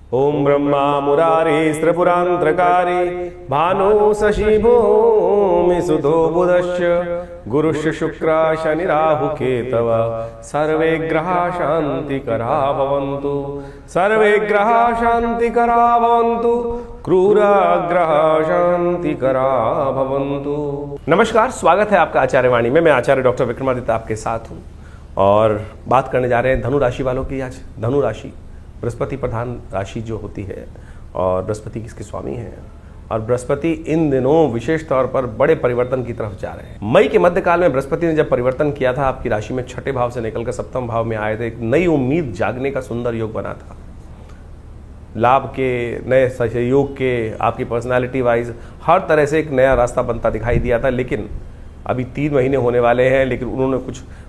ओम ब्रह्मा मुरारी त्रिपुरांतकारी भानु शशि भूमि सुधो बुधश्च गुरुश्च शुक्र शनि राहु केतव सर्वे ग्रहा शांतिकरा भवन्तु सर्वे ग्रहा शांतिकरा भवन्तु क्रूर ग्रह शांतिकरा भवन्तु। नमस्कार, स्वागत है आपका आचार्य वाणी में। मैं आचार्य डॉक्टर विक्रमादित्य आपके साथ हूँ और बात करने जा रहे हैं धनु राशि वालों की। आज धनु राशि बृहस्पति प्रधान राशि जो होती है और बृहस्पति किसके स्वामी हैं और बृहस्पति इन दिनों विशेष तौर पर बड़े परिवर्तन की तरफ जा रहे हैं। मई के मध्यकाल में बृहस्पति ने जब परिवर्तन किया था, आपकी राशि में छठे भाव से निकलकर सप्तम भाव में आए थे। एक नई उम्मीद जागने का सुंदर योग बना था, लाभ के, नए सहयोग के, आपकी पर्सनालिटी वाइज हर तरह से एक नया रास्ता बनता दिखाई दिया था। लेकिन अभी 3 महीने होने वाले हैं, लेकिन उन्होंने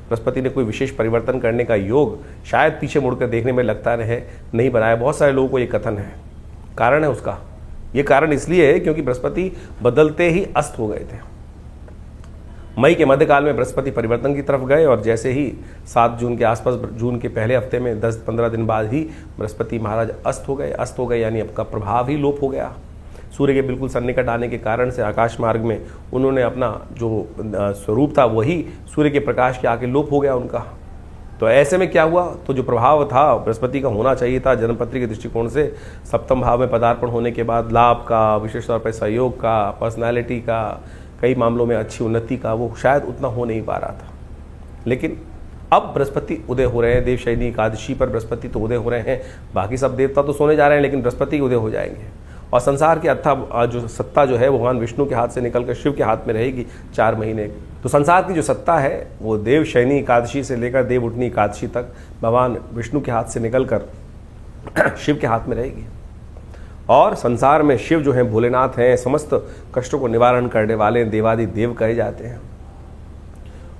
बृहस्पति ने कोई विशेष परिवर्तन करने का योग शायद पीछे मुड़कर देखने में लगता है नहीं बनाया। बहुत सारे लोगों को ये कथन है, कारण है उसका। ये कारण इसलिए है क्योंकि बृहस्पति बदलते ही अस्त हो गए थे। मई के मध्यकाल में बृहस्पति परिवर्तन की तरफ गए और जैसे ही 7 जून के आसपास, जून के पहले हफ्ते में 10-15 दिन बाद ही बृहस्पति महाराज अस्त हो गए यानी आपका प्रभाव ही लोप हो गया। सूर्य के बिल्कुल सन्निकट आने के कारण से आकाश मार्ग में उन्होंने अपना जो स्वरूप था वही सूर्य के प्रकाश के आके लोप हो गया उनका। तो ऐसे में क्या हुआ, तो जो प्रभाव था बृहस्पति का होना चाहिए था जन्मपत्री के दृष्टिकोण से, सप्तम भाव में पदार्पण होने के बाद लाभ का, विशेष तौर पर सहयोग का, पर्सनैलिटी का, कई मामलों में अच्छी उन्नति का, वो शायद उतना हो नहीं पा रहा था। लेकिन अब बृहस्पति उदय हो रहे हैं। देवशयनी एकादशी पर बृहस्पति तो उदय हो रहे हैं, बाकी सब देवता तो सोने जा रहे हैं, लेकिन बृहस्पति उदय हो जाएंगे और संसार की अथा जो सत्ता जो है भगवान विष्णु के हाथ से निकलकर शिव के हाथ में रहेगी 4 महीने। तो संसार की जो सत्ता है वो देवशयनी एकादशी से लेकर देव उठनी एकादशी तक भगवान विष्णु के हाथ से निकलकर शिव के हाथ में रहेगी। और संसार में शिव जो है भोलेनाथ हैं, समस्त कष्टों को निवारण करने वाले देवादि देव कहे जाते हैं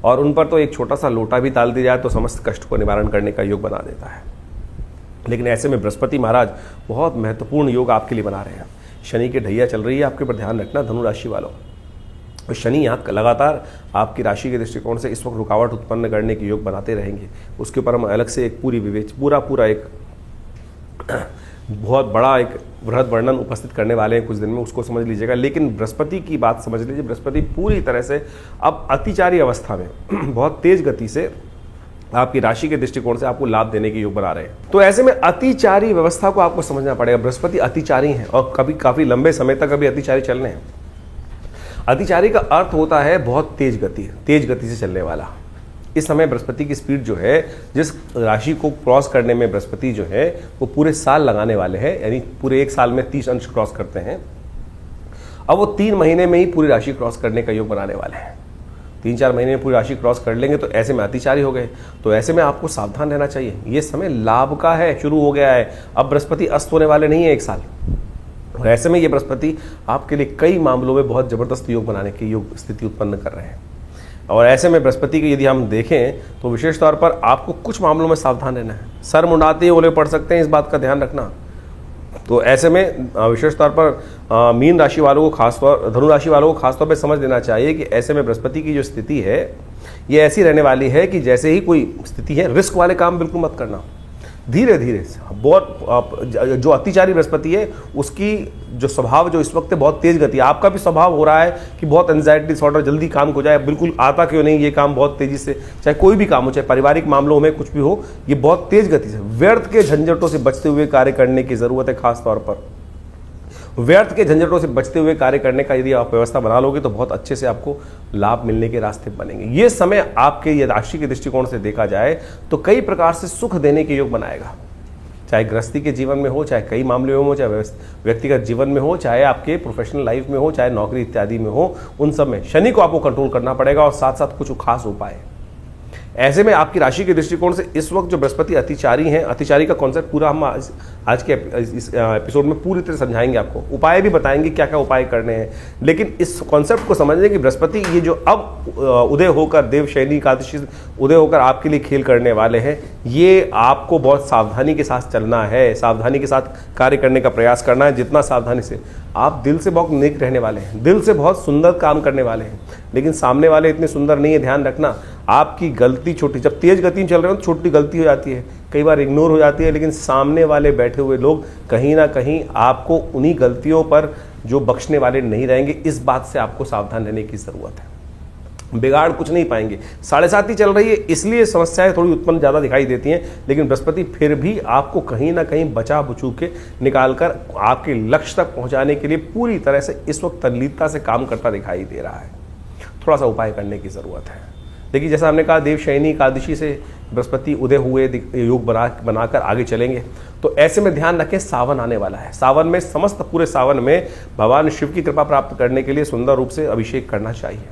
और उन पर तो एक छोटा सा लोटा भी डाल दिया जाए तो समस्त कष्ट को निवारण करने का योग बना देता है। लेकिन ऐसे में बृहस्पति महाराज बहुत महत्वपूर्ण योग आपके लिए बना रहे हैं। शनि की ढैया चल रही है, आपके ऊपर ध्यान रखना धनु राशि वालों। और शनि यहाँ लगातार आपकी राशि के दृष्टिकोण से इस वक्त रुकावट उत्पन्न करने के योग बनाते रहेंगे। उसके ऊपर हम अलग से एक पूरा एक बहुत बड़ा एक बृहद वर्णन उपस्थित करने वाले हैं कुछ दिन में, उसको समझ लीजिएगा। लेकिन बृहस्पति की बात समझ लीजिए, बृहस्पति पूरी तरह से अब अतिचारी अवस्था में बहुत तेज गति से आपकी राशि के दृष्टिकोण से आपको लाभ देने के योग बना रहे हैं। तो ऐसे में अतिचारी व्यवस्था को आपको समझना पड़ेगा। बृहस्पति अतिचारी हैं और कभी काफी लंबे समय तक अभी अतिचारी चलने हैं। अतिचारी का अर्थ होता है बहुत तेज गति से चलने वाला। इस समय बृहस्पति की स्पीड जो है, जिस राशि को क्रॉस करने में बृहस्पति जो है वो पूरे साल लगाने वाले हैं, यानी पूरे 1 साल में 30 अंश क्रॉस करते हैं। अब वो 3 महीने में ही पूरी राशि क्रॉस करने का योग बनाने वाले हैं। 3-4 महीने में पूरी राशि क्रॉस कर लेंगे तो ऐसे में अतिचारी हो गए। तो ऐसे में आपको सावधान रहना चाहिए। ये समय लाभ का है, शुरू हो गया है। अब बृहस्पति अस्त होने वाले नहीं है 1 साल। और ऐसे में ये बृहस्पति आपके लिए कई मामलों में बहुत जबरदस्त योग बनाने की योग स्थिति उत्पन्न कर रहे हैं। और ऐसे में बृहस्पति की यदि हम देखें तो विशेष तौर पर आपको कुछ मामलों में सावधान रहना है। सर मुंडाते ही ओले पड़ सकते हैं, इस बात का ध्यान रखना। तो ऐसे में विशेष तौर पर मीन राशि वालों को खासतौर, धनु राशि वालों को खासतौर पे समझ लेना चाहिए कि ऐसे में बृहस्पति की जो स्थिति है ये ऐसी रहने वाली है कि जैसे ही कोई स्थिति है, रिस्क वाले काम बिल्कुल मत करना। धीरे धीरे बहुत जो अतिचारी बृहस्पति है उसकी जो स्वभाव जो इस वक्त है बहुत तेज गति। आपका भी स्वभाव हो रहा है कि बहुत एंजाइटी डिसऑर्डर, जल्दी काम हो जाए, बिल्कुल आता क्यों नहीं ये काम बहुत तेजी से, चाहे कोई भी काम हो, चाहे पारिवारिक मामलों में कुछ भी हो, ये बहुत तेज गति से व्यर्थ के झंझटों से बचते हुए कार्य करने की जरूरत है। खासतौर पर व्यर्थ के झंझटों से बचते हुए कार्य करने का यदि आप व्यवस्था बना लोगे तो बहुत अच्छे से आपको लाभ मिलने के रास्ते बनेंगे। ये समय आपके ये राशि के दृष्टिकोण से देखा जाए तो कई प्रकार से सुख देने के योग बनाएगा, चाहे गृहस्थी के जीवन में हो, चाहे कई मामले में हो, चाहे व्यक्तिगत जीवन में हो, चाहे आपके प्रोफेशनल लाइफ में हो, चाहे नौकरी इत्यादि में हो। उन सब में शनि को आपको कंट्रोल करना पड़ेगा और साथ साथ कुछ खास उपाय। ऐसे में आपकी राशि के दृष्टिकोण से इस वक्त जो बृहस्पति अतिचारी हैं, अतिचारी का कॉन्सेप्ट पूरा हम आज के इस एपिसोड में पूरी तरह समझाएंगे, आपको उपाय भी बताएंगे क्या क्या उपाय करने हैं। लेकिन इस कॉन्सेप्ट को समझने कि बृहस्पति ये जो अब उदय होकर देवशयनी एकादशी उदय होकर आपके लिए खेल करने वाले हैं, ये आपको बहुत सावधानी के साथ चलना है, सावधानी के साथ कार्य करने का प्रयास करना है। जितना सावधानी से आप दिल से बहुत नेक रहने वाले हैं, दिल से बहुत सुंदर काम करने वाले हैं, लेकिन सामने वाले इतने सुंदर नहीं है। ध्यान रखना, आपकी गलती छोटी, जब तेज गति में चल रहे हो तो छोटी गलती हो जाती है, कई बार इग्नोर हो जाती है, लेकिन सामने वाले बैठे हुए लोग कहीं ना कहीं आपको उन्हीं गलतियों पर जो बख्शने वाले नहीं रहेंगे। इस बात से आपको सावधान रहने की जरूरत है। बिगाड़ कुछ नहीं पाएंगे। 7.5 चल रही है, इसलिए समस्याएं थोड़ी उत्पन्न ज़्यादा दिखाई देती हैं, लेकिन बृहस्पति फिर भी आपको कहीं ना कहीं बचा बुचू के निकालकर आपके लक्ष्य तक पहुंचाने के लिए पूरी तरह से इस वक्त तल्लीनता से काम करता दिखाई दे रहा है। थोड़ा सा उपाय करने की ज़रूरत है। देखिए, जैसा हमने कहा, देवशयनी एकादशी से बृहस्पति उदय हुए योग बनाकर आगे चलेंगे, तो ऐसे में ध्यान रखें, सावन आने वाला है। सावन में पूरे सावन में भगवान शिव की कृपा प्राप्त करने के लिए सुंदर रूप से अभिषेक करना चाहिए।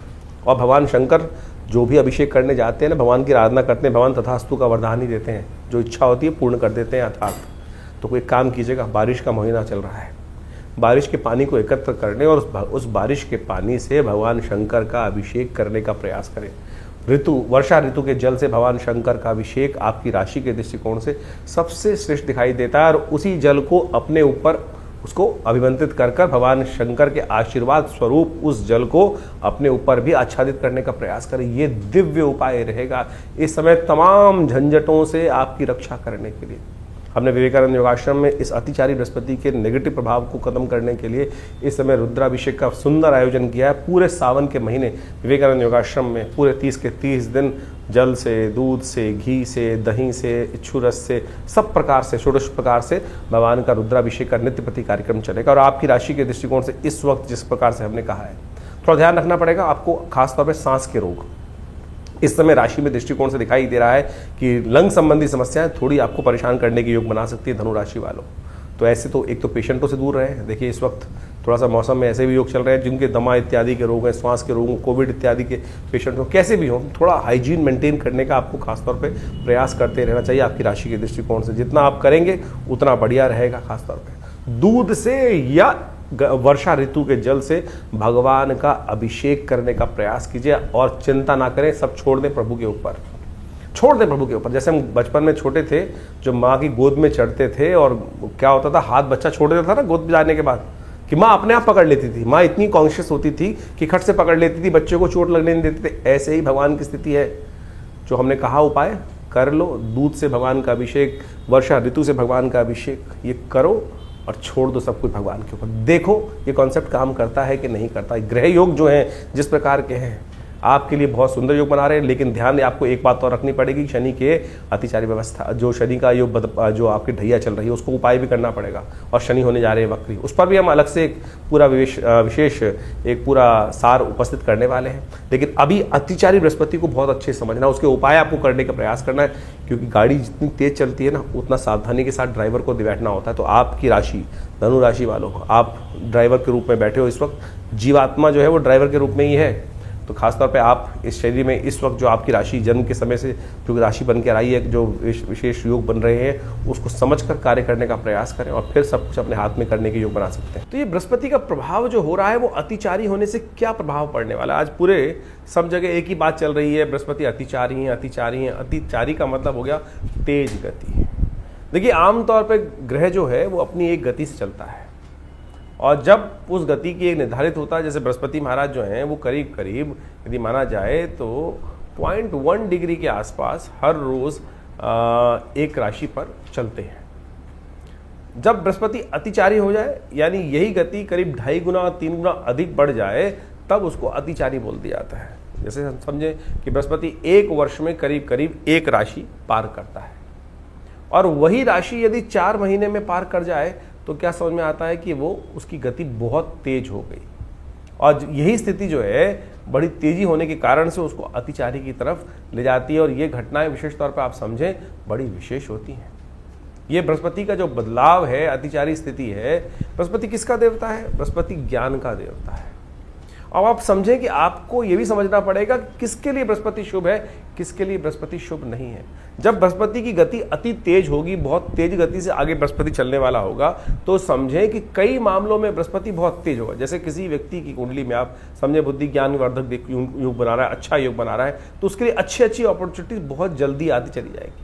और भगवान शंकर जो भी अभिषेक करने जाते हैं ना, भगवान की आराधना करते हैं, भगवान तथास्तु का वरदान ही देते हैं, जो इच्छा होती है पूर्ण कर देते हैं अर्थात। तो कोई काम कीजिएगा, बारिश का महीना चल रहा है, बारिश के पानी को एकत्र करने और उस बारिश के पानी से भगवान शंकर का अभिषेक करने का प्रयास करें। वर्षा ऋतु के जल से भगवान शंकर का अभिषेक आपकी राशि के दृष्टिकोण से सबसे श्रेष्ठ दिखाई देता है, और उसी जल को अपने ऊपर उसको अभिमंत्रित कर भगवान शंकर के आशीर्वाद स्वरूप उस जल को अपने ऊपर भी आच्छादित करने का प्रयास करें। ये दिव्य उपाय रहेगा इस समय तमाम झंझटों से आपकी रक्षा करने के लिए। हमने विवेकानंद योगाश्रम में इस अतिचारी बृहस्पति के नेगेटिव प्रभाव को खत्म करने के लिए इस समय रुद्राभिषेक का सुंदर आयोजन किया है। पूरे सावन के महीने विवेकानंद योगाश्रम में पूरे 30 के 30 दिन जल से, दूध से, घी से, दही से, इच्छू रस से, सब प्रकार से, षोडश प्रकार से भगवान का रुद्राभिषेक का नित्य प्रति कार्यक्रम चलेगा। और आपकी राशि के दृष्टिकोण से इस वक्त जिस प्रकार से हमने कहा है, थोड़ा ध्यान रखना पड़ेगा आपको, खासतौर पर सांस के रोग इस समय राशि में दृष्टिकोण से दिखाई दे रहा है कि लंग संबंधी समस्याएं थोड़ी आपको परेशान करने के योग बना सकती है धनु राशि वालों। तो ऐसे तो एक तो पेशेंटों से दूर रहे। देखिए, इस वक्त थोड़ा सा मौसम में ऐसे भी योग चल रहे हैं जिनके दमा इत्यादि के रोग हैं, श्वास के रोग, कोविड इत्यादि के पेशेंट हो, कैसे भी हो, थोड़ा हाइजीन मेंटेन करने का आपको खासतौर पे प्रयास करते रहना चाहिए। आपकी राशि के दृष्टिकोण से जितना आप करेंगे उतना बढ़िया रहेगा। खासतौर पर दूध से या वर्षा ऋतु के जल से भगवान का अभिषेक करने का प्रयास कीजिए, और चिंता ना करें, सब छोड़ दें प्रभु के ऊपर, छोड़ दें प्रभु के ऊपर। जैसे हम बचपन में छोटे थे, जो माँ की गोद में चढ़ते थे, और क्या होता था, हाथ बच्चा छोड़ देता था ना गोद में जाने के बाद, कि माँ अपने आप पकड़ लेती थी। माँ इतनी कॉन्शियस होती थी कि खट से पकड़ लेती थी, बच्चे को चोट लगने नहीं देते थे। ऐसे ही भगवान की स्थिति है। जो हमने कहा उपाय कर लो, दूध से भगवान का अभिषेक, वर्षा ऋतु से भगवान का अभिषेक, ये करो और छोड़ दो सब कुछ भगवान के ऊपर। देखो ये कॉन्सेप्ट काम करता है कि नहीं करता। ग्रह योग जो हैं जिस प्रकार के हैं आपके लिए बहुत सुंदर योग बना रहे हैं, लेकिन ध्यान आपको एक बात और रखनी पड़ेगी, शनि के अतिचारी व्यवस्था, जो शनि का योग जो आपकी ढैया चल रही है उसको उपाय भी करना पड़ेगा। और शनि होने जा रहे हैं वक्री, उस पर भी हम अलग से एक पूरा विशेष एक पूरा सार उपस्थित करने वाले हैं। लेकिन अभी अतिचारी बृहस्पति को बहुत अच्छे समझना, उसके उपाय आपको करने का प्रयास करना है, क्योंकि गाड़ी जितनी तेज चलती है ना, उतना सावधानी के साथ ड्राइवर को बैठना होता है। तो आपकी राशि धनु राशि वालों, आप ड्राइवर के रूप में बैठे हो इस वक्त, जीवात्मा जो है वो ड्राइवर के रूप में ही है। तो खासतौर पे आप इस शरीर में इस वक्त जो आपकी राशि जन्म के समय से जो राशि बन के आई है, जो विशेष योग बन रहे हैं, उसको समझकर कार्य करने का प्रयास करें और फिर सब कुछ अपने हाथ में करने के योग बना सकते हैं। तो ये बृहस्पति का प्रभाव जो हो रहा है वो अतिचारी होने से क्या प्रभाव पड़ने वाला है, आज पूरे सब जगह एक ही बात चल रही है, बृहस्पति अतिचारी हैं, अतिचारी हैं। अतिचारी का मतलब हो गया तेज गति। देखिए, आमतौर पर ग्रह जो है वो अपनी एक गति से चलता है, और जब उस गति की एक निर्धारित होता है, जैसे बृहस्पति महाराज जो हैं वो करीब करीब यदि माना जाए तो 0.1 डिग्री के आसपास हर रोज एक राशि पर चलते हैं। जब बृहस्पति अतिचारी हो जाए, यानी यही गति करीब 2.5 गुना 3 गुना अधिक बढ़ जाए, तब उसको अतिचारी बोल दिया जाता है। जैसे हम समझें कि बृहस्पति एक वर्ष में करीब करीब एक राशि पार करता है, और वही राशि यदि 4 महीने में पार कर जाए तो क्या समझ में आता है कि वो उसकी गति बहुत तेज हो गई, और यही स्थिति जो है बड़ी तेजी होने के कारण से उसको अतिचारी की तरफ ले जाती है। और ये घटनाएं विशेष तौर पर आप समझें बड़ी विशेष होती हैं। ये बृहस्पति का जो बदलाव है, अतिचारी स्थिति है, बृहस्पति किसका देवता है? बृहस्पति ज्ञान का देवता है। अब आप समझें कि आपको ये भी समझना पड़ेगा किसके लिए बृहस्पति शुभ है, किसके लिए बृहस्पति शुभ नहीं है। जब बृहस्पति की गति अति तेज होगी, बहुत तेज गति से आगे बृहस्पति चलने वाला होगा, तो समझें कि कई मामलों में बृहस्पति बहुत तेज होगा। जैसे किसी व्यक्ति की कुंडली में आप समझे बुद्धि ज्ञान वर्धक योग बना रहा है, अच्छा योग बना रहा है, तो उसके लिए अच्छी अच्छी अपॉर्चुनिटी बहुत जल्दी आती चली जाएगी।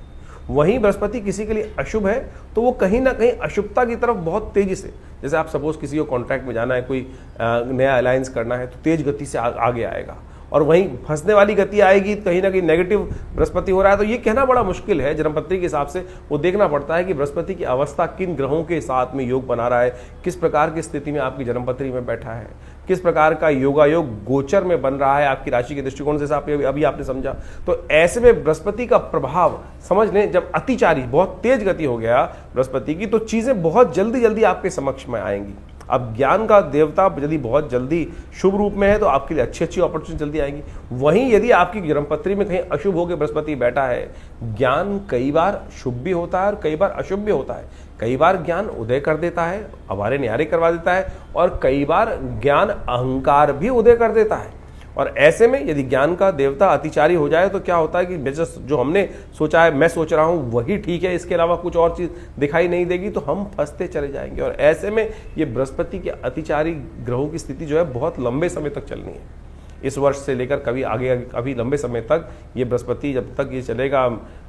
वहीं बृहस्पति किसी के लिए अशुभ है तो वो कहीं ना कहीं अशुभता की तरफ बहुत तेजी से, जैसे आप सपोज किसी को कॉन्ट्रैक्ट में जाना है, कोई नया अलायंस करना है, तो तेज गति से आगे आएगा। और वहीं फंसने वाली गति आएगी, कहीं ना कहीं नेगेटिव बृहस्पति हो रहा है। तो ये कहना बड़ा मुश्किल है। जन्मपत्री के हिसाब से वो देखना पड़ता है कि बृहस्पति की अवस्था किन ग्रहों के साथ में योग बना रहा है, किस प्रकार की स्थिति में आपकी जन्मपत्री में बैठा है, किस प्रकार का योगायोग गोचर में बन रहा है आपकी राशि के दृष्टिकोण से, अभी आपने समझा। तो ऐसे में बृहस्पति का प्रभाव समझ लें, जब अतिचारी बहुत तेज गति हो गया बृहस्पति की, तो चीजें बहुत जल्दी जल्दी आपके समक्ष में आएंगी। अब ज्ञान का देवता यदि बहुत जल्दी शुभ रूप में है तो आपके लिए अच्छी अच्छी अपॉर्चुनिटी जल्दी आएंगी। वहीं यदि आपकी जन्मपत्री में कहीं अशुभ होकर बृहस्पति बैठा है, ज्ञान कई बार शुभ भी होता है और कई बार अशुभ भी होता है। कई बार ज्ञान उदय कर देता है, अवारे न्यारे करवा देता है, और कई बार ज्ञान अहंकार भी उदय कर देता है। और ऐसे में यदि ज्ञान का देवता अतिचारी हो जाए तो क्या होता है कि जो हमने सोचा है, मैं सोच रहा हूं वही ठीक है, इसके अलावा कुछ और चीज दिखाई नहीं देगी, तो हम फंसते चले जाएंगे। और ऐसे में ये बृहस्पति के अतिचारी ग्रहों की स्थिति जो है बहुत लंबे समय तक चलनी है। इस वर्ष से लेकर कभी आगे अभी लंबे समय तक ये बृहस्पति जब तक ये चलेगा,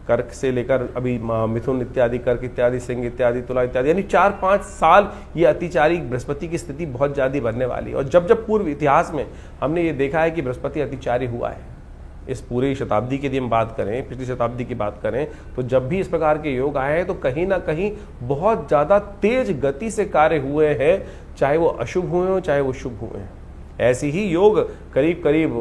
कर्क से लेकर अभी मिथुन इत्यादि, कर्क इत्यादि, सिंह इत्यादि, तुला इत्यादि, यानी 4-5 साल ये अतिचारी बृहस्पति की स्थिति बहुत ज्यादा बनने वाली है। और जब जब पूर्व इतिहास में हमने ये देखा है कि बृहस्पति अतिचारी हुआ है, इस पूरी शताब्दी की यदि हम बात करें, पिछली शताब्दी की बात करें, तो जब भी इस प्रकार के योग आए हैं तो कहीं ना कहीं बहुत ज्यादा तेज गति से कार्य हुए हैं, चाहे वो अशुभ हुए हों चाहे वो शुभ हुए हैं। ऐसी ही योग करीब करीब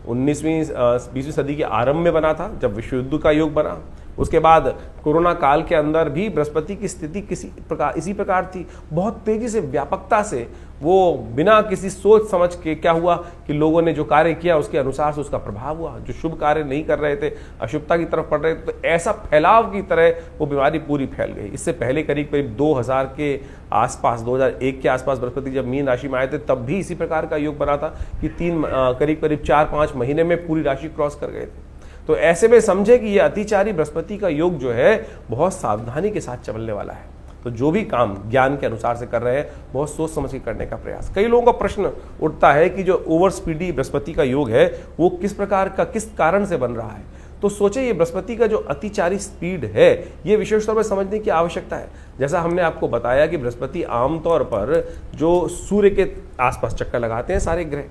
19वीं सदी के आरंभ में बना था, जब विश्व युद्ध का योग बना। उसके बाद कोरोना काल के अंदर भी बृहस्पति की स्थिति इसी प्रकार थी। बहुत तेजी से, व्यापकता से, वो बिना किसी सोच समझ के क्या हुआ कि लोगों ने जो कार्य किया उसके अनुसार से उसका प्रभाव हुआ। जो शुभ कार्य नहीं कर रहे थे, अशुभता की तरफ बढ़ रहे थे, तो ऐसा फैलाव की तरह वो बीमारी पूरी फैल गई। इससे पहले करीब करीब 2000 के आसपास, 2001 के आसपास बृहस्पति जब मीन राशि में आए थे, तब भी इसी प्रकार का योग बना था कि करीब करीब 4-5 महीने में पूरी राशि क्रॉस कर गए थे। तो ऐसे में समझे कि यह अतिचारी बृहस्पति का योग जो है बहुत सावधानी के साथ चलने वाला है। तो जो भी काम ज्ञान के अनुसार से कर रहे हैं, बहुत सोच समझ के करने का प्रयास। कई लोगों का प्रश्न उठता है कि जो ओवर स्पीडी बृहस्पति का योग है वो किस प्रकार का, किस कारण से बन रहा है। तो सोचे ये बृहस्पति का जो अतिचारी स्पीड है, ये विशेष तौर पर समझने की आवश्यकता है। जैसा हमने आपको बताया कि बृहस्पति आमतौर पर जो सूर्य के आसपास चक्कर लगाते हैं सारे ग्रह।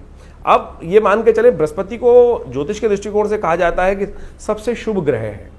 अब ये मान के चले, बृहस्पति को ज्योतिष के दृष्टिकोण से कहा जाता है कि सबसे शुभ ग्रह है।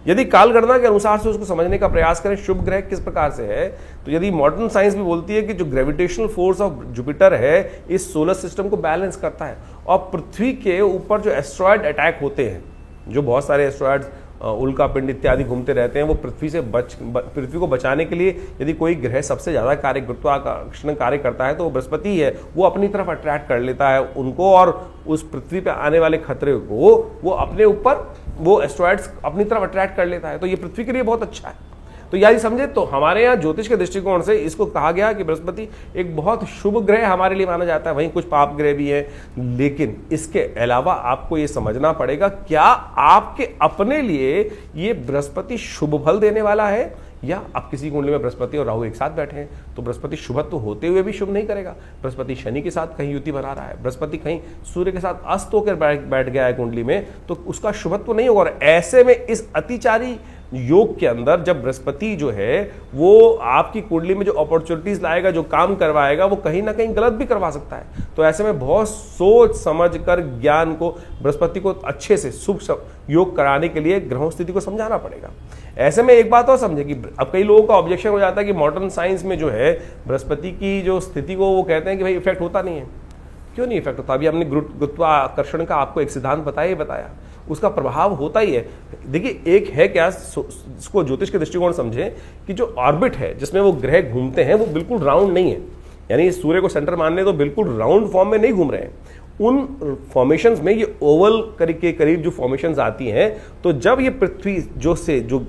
यदि कालगणना के अनुसार से उसको समझने का प्रयास करें शुभ ग्रह किस प्रकार से है, तो यदि मॉडर्न साइंस भी बोलती है कि जो ग्रेविटेशनल फोर्स ऑफ जुपिटर है इस सोलर सिस्टम को बैलेंस करता है। और पृथ्वी के ऊपर जो एस्ट्रॉयड अटैक होते हैं, जो बहुत सारे एस्ट्रॉयड्स उल्का पिंड इत्यादि घूमते रहते हैं, वो पृथ्वी को बचाने के लिए यदि कोई ग्रह सबसे ज्यादा गुरुत्वाकर्षण कार्य करता है तो वो बृहस्पति है। वो अपनी तरफ अट्रैक्ट कर लेता है उनको, और उस पृथ्वी पे आने वाले खतरे को वो अपने ऊपर, वो एस्ट्रॉयड्स अपनी तरफ अट्रैक्ट कर लेता है। तो ये पृथ्वी के लिए बहुत अच्छा है। तो यदि समझे तो हमारे यहाँ ज्योतिष के दृष्टिकोण से इसको कहा गया कि बृहस्पति एक बहुत शुभ ग्रह हमारे लिए माना जाता है। वहीं कुछ पाप ग्रह भी हैं, लेकिन इसके अलावा आपको ये समझना पड़ेगा क्या आपके अपने लिए ये बृहस्पति शुभ फल देने वाला है, या अब किसी कुंडली में बृहस्पति और राहु एक साथ बैठे हैं तो बृहस्पति शुभत्व होते हुए भी शुभ नहीं करेगा। बृहस्पति शनि के साथ कहीं युति बना रहा है, बृहस्पति कहीं सूर्य के साथ अस्त होकर बैठ गया है कुंडली में, तो उसका शुभत्व नहीं होगा। और ऐसे में इस अतिचारी योग के अंदर जब बृहस्पति जो है वो आपकी कुंडली में जो अपॉर्चुनिटीज लाएगा, जो काम करवाएगा, वो कहीं ना कहीं गलत भी करवा सकता है। तो ऐसे में बहुत सोच समझ कर ज्ञान को, बृहस्पति को अच्छे से शुभ योग कराने के लिए ग्रहों स्थिति को समझाना पड़ेगा। ऐसे में एक बात और समझे कि अब कई लोगों का ऑब्जेक्शन हो जाता है कि मॉडर्न साइंस में जो है बृहस्पति की जो स्थिति को वो कहते हैं कि भाई इफेक्ट होता नहीं है। क्यों नहीं इफेक्ट होता? अभी हमने गुरुत्वाकर्षण का आपको एक सिद्धांत बताया, उसका प्रभाव होता ही है। देखिए एक है क्या, इसको ज्योतिष के दृष्टिकोण समझे कि जो ऑर्बिट है जिसमें वो ग्रह घूमते हैं वो बिल्कुल राउंड नहीं है। यानी सूर्य को सेंटर मान ले तो बिल्कुल राउंड फॉर्म में नहीं घूम रहे हैं। उन फॉर्मेशंस में ये ओवल के करीब जो फॉर्मेशंस आती हैं, तो जब ये पृथ्वी जो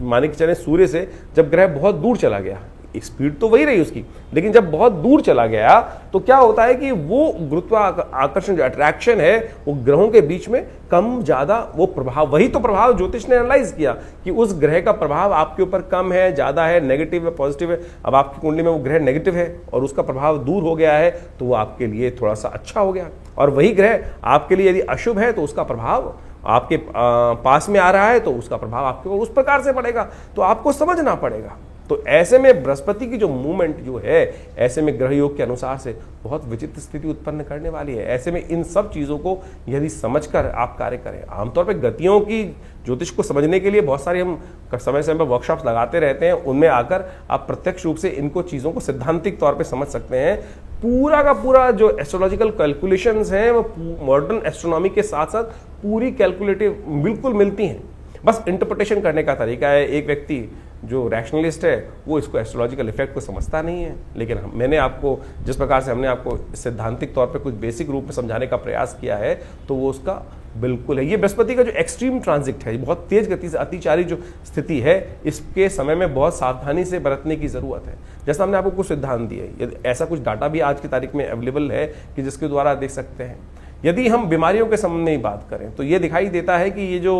माने कि चले सूर्य से जब ग्रह बहुत दूर चला गया, स्पीड तो वही रही उसकी, लेकिन जब बहुत दूर चला गया तो क्या होता है कि वो गुरुत्वाकर्षण जो अट्रैक्शन है वो ग्रहों के बीच में कम ज्यादा वो प्रभाव, वही तो प्रभाव ज्योतिष ने एनालाइज किया कि उस ग्रह का प्रभाव आपके ऊपर कम है, ज्यादा है, नेगेटिव है, पॉजिटिव है। अब आपकी कुंडली में वो ग्रह नेगेटिव है और उसका प्रभाव दूर हो गया है तो वो आपके लिए थोड़ा सा अच्छा हो गया। और वही ग्रह आपके लिए यदि अशुभ है तो उसका प्रभाव आपके पास में आ रहा है तो उसका प्रभाव आपके ऊपर उस प्रकार से पड़ेगा। तो आपको समझना पड़ेगा। तो ऐसे में बृहस्पति की जो मूवमेंट जो है, ऐसे में ग्रह योग के अनुसार से बहुत विचित्र स्थिति उत्पन्न करने वाली है। ऐसे में इन सब चीज़ों को यदि समझकर आप कार्य करें, आमतौर पर गतियों की ज्योतिष को समझने के लिए बहुत सारे हम समय समय पर वर्कशॉप्स लगाते रहते हैं, उनमें आकर आप प्रत्यक्ष रूप से इनको चीज़ों को सिद्धांतिक तौर पर समझ सकते हैं। पूरा का पूरा जो एस्ट्रोलॉजिकल कैलकुलेशंस हैं वो मॉडर्न एस्ट्रोनॉमी के साथ साथ पूरी कैलकुलेटिव बिल्कुल मिलती हैं, बस इंटरप्रिटेशन करने का तरीका है। एक व्यक्ति जो रैशनलिस्ट है वो इसको एस्ट्रोलॉजिकल इफेक्ट को समझता नहीं है, लेकिन मैंने आपको जिस प्रकार से हमने आपको सिद्धांतिक तौर पे कुछ बेसिक रूप में समझाने का प्रयास किया है तो वो उसका बिल्कुल है। ये बृहस्पति का जो एक्सट्रीम ट्रांजिट है, बहुत तेज गति से अतिचारी जो स्थिति है, इसके समय में बहुत सावधानी से बरतने की जरूरत है। जैसा हमने आपको कुछ सिद्धांत दिए, ऐसा कुछ डाटा भी आज की तारीख में अवेलेबल है कि जिसके द्वारा देख सकते हैं। यदि हम बीमारियों के संबंध में बात करें तो ये दिखाई देता है कि ये जो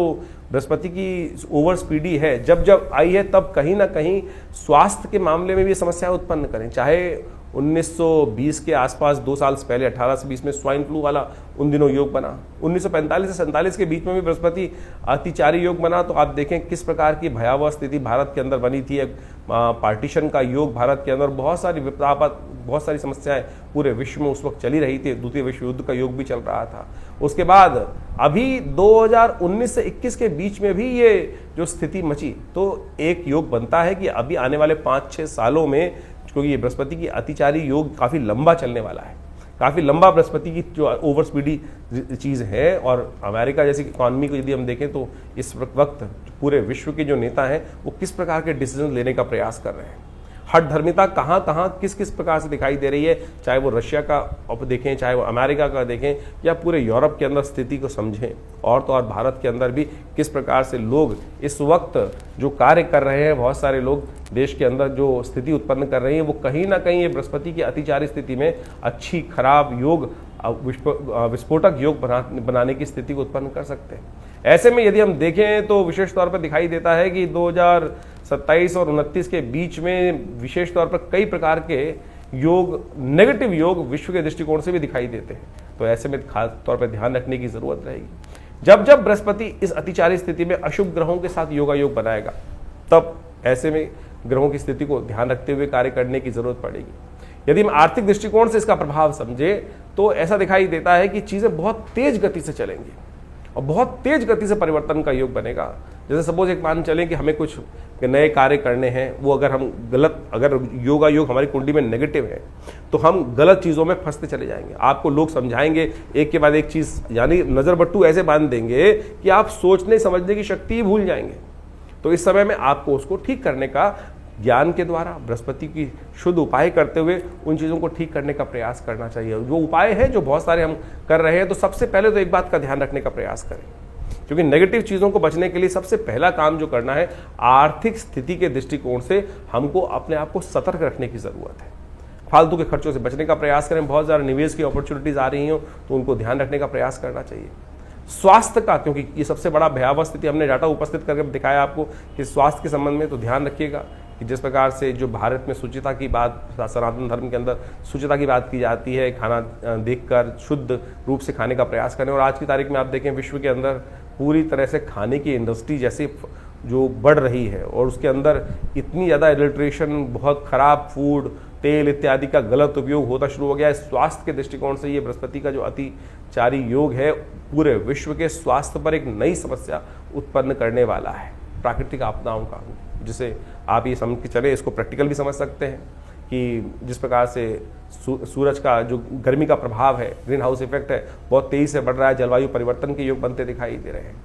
बृहस्पति की ओवर स्पीडी है, जब जब आई है तब कहीं ना कहीं स्वास्थ्य के मामले में भी समस्या उत्पन्न करें। चाहे 1920 के आसपास 2 साल पहले 1820 में स्वाइन फ्लू वाला उन दिनों योग बना, 1945 से 47 के बीच में भी बृहस्पति अतिचारी योग बना, तो आप देखें किस प्रकार की भयावह स्थिति भारत के अंदर बनी थी। पार्टीशन का योग भारत के अंदर, बहुत सारी विपदापद, बहुत सारी समस्याएं पूरे विश्व में उस वक्त चली रही थी। द्वितीय विश्व युद्ध का योग भी चल रहा था। उसके बाद अभी 2019 से 21 के बीच में भी ये जो स्थिति मची, तो एक योग बनता है कि अभी आने वाले 5-6 सालों में, क्योंकि ये बृहस्पति की अतिचारी योग काफ़ी लंबा चलने वाला है, काफ़ी लंबा बृहस्पति की जो ओवर स्पीडी चीज़ है। और अमेरिका जैसी इकॉनमी को यदि हम देखें तो इस वक्त पूरे विश्व के जो नेता हैं वो किस प्रकार के डिसीजन लेने का प्रयास कर रहे हैं। हठधर्मिता कहाँ कहाँ किस किस प्रकार से दिखाई दे रही है, चाहे वो रशिया का देखें, चाहे वो अमेरिका का देखें, या पूरे यूरोप के अंदर स्थिति को समझें। और तो और भारत के अंदर भी किस प्रकार से लोग इस वक्त जो कार्य कर रहे हैं, बहुत सारे लोग देश के अंदर जो स्थिति उत्पन्न कर रहे हैं, वो कहीं ना कहीं ये बृहस्पति की अतिचारी स्थिति में अच्छी खराब योग, विस्फोटक योग बनाने की स्थिति को उत्पन्न कर सकते हैं। ऐसे में यदि हम देखें तो विशेष तौर पर दिखाई देता है कि 2027 और 29 के बीच में विशेष तौर पर कई प्रकार के योग, नेगेटिव योग विश्व के दृष्टिकोण से भी दिखाई देते हैं। तो ऐसे में खास तौर पर ध्यान रखने की जरूरत रहेगी। जब जब बृहस्पति इस अतिचारी स्थिति में अशुभ ग्रहों के साथ योगा योग बनाएगा, तब ऐसे में ग्रहों की स्थिति को ध्यान रखते हुए कार्य करने की जरूरत पड़ेगी। यदि हम आर्थिक दृष्टिकोण से इसका प्रभाव समझे तो ऐसा दिखाई देता है कि चीजें बहुत तेज गति से चलेंगी और बहुत तेज गति से परिवर्तन का योग बनेगा। जैसे सपोज एक मान चलें कि हमें कुछ नए कार्य करने हैं, वो अगर हम अगर योगा योग हमारी कुंडली में नेगेटिव है तो हम गलत चीज़ों में फंसते चले जाएंगे। आपको लोग समझाएंगे एक के बाद एक चीज़, यानी नज़र बट्टू ऐसे बांध देंगे कि आप सोचने समझने की शक्ति ही भूल जाएंगे। तो इस समय में आपको उसको ठीक करने का ज्ञान के द्वारा, बृहस्पति की शुद्ध उपाय करते हुए उन चीज़ों को ठीक करने का प्रयास करना चाहिए। जो उपाय है जो बहुत सारे हम कर रहे हैं, तो सबसे पहले तो एक बात का ध्यान रखने का प्रयास करें, क्योंकि नेगेटिव चीज़ों को बचने के लिए सबसे पहला काम जो करना है, आर्थिक स्थिति के दृष्टिकोण से हमको अपने आप को सतर्क रखने की ज़रूरत है। फालतू के खर्चों से बचने का प्रयास करें। बहुत ज़्यादा निवेश की अपॉर्चुनिटीज़ आ रही हो तो उनको ध्यान रखने का प्रयास करना चाहिए। स्वास्थ्य का, क्योंकि ये सबसे बड़ा भयावह स्थिति हमने डाटा उपस्थित करके दिखाया आपको कि स्वास्थ्य के संबंध में तो ध्यान रखिएगा कि जिस प्रकार से जो भारत में शुचिता की बात, सनातन धर्म के अंदर शुचिता की बात की जाती है, खाना देखकर शुद्ध रूप से खाने का प्रयास करें। और आज की तारीख में आप देखें विश्व के अंदर पूरी तरह से खाने की इंडस्ट्री जैसे जो बढ़ रही है और उसके अंदर इतनी ज़्यादा एडल्ट्रेशन, बहुत ख़राब फूड, तेल इत्यादि का गलत उपयोग होता शुरू हो गया है। स्वास्थ्य के दृष्टिकोण से ये बृहस्पति का जो अतिचारी योग है पूरे विश्व के स्वास्थ्य पर एक नई समस्या उत्पन्न करने वाला है, प्राकृतिक आपदाओं का, जिसे आप ये समझ के चले, इसको प्रैक्टिकल भी समझ सकते हैं कि जिस प्रकार से सूरज का जो गर्मी का प्रभाव है, ग्रीन हाउस इफेक्ट है, बहुत तेजी से बढ़ रहा है, जलवायु परिवर्तन के योग बनते दिखाई दे रहे हैं।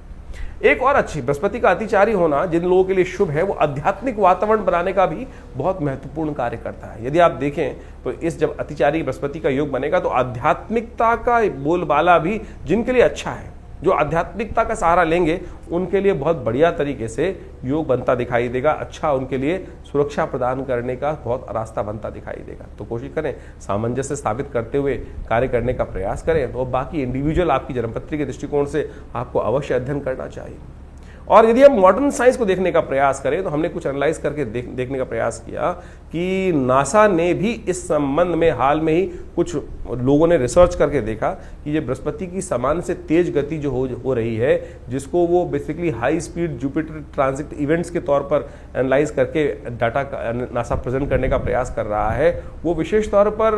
एक और अच्छी बृहस्पति का अतिचारी होना जिन लोगों के लिए शुभ है, वो आध्यात्मिक वातावरण बनाने का भी बहुत महत्वपूर्ण कार्य करता है। यदि आप देखें तो इस जब अतिचारी बृहस्पति का योग बनेगा तो आध्यात्मिकता का बोलबाला भी जिनके लिए अच्छा है, जो आध्यात्मिकता का सहारा लेंगे, उनके लिए बहुत बढ़िया तरीके से योग बनता दिखाई देगा। अच्छा, उनके लिए सुरक्षा प्रदान करने का बहुत रास्ता बनता दिखाई देगा। तो कोशिश करें सामंजस्य स्थापित करते हुए कार्य करने का प्रयास करें। तो बाकी इंडिविजुअल आपकी जन्मपत्री के दृष्टिकोण से आपको अवश्य अध्ययन करना चाहिए। और यदि हम मॉडर्न साइंस को देखने का प्रयास करें तो हमने कुछ एनालाइज करके देखने का प्रयास किया कि नासा ने भी इस संबंध में हाल में ही कुछ लोगों ने रिसर्च करके देखा कि ये बृहस्पति की सामान्य से तेज गति जो हो रही है, जिसको वो basically high speed Jupiter transit events के तौर पर एनालाइज करके डाटा नासा प्रेजेंट करने का प्रयास कर रहा है, वो विशेष तौर पर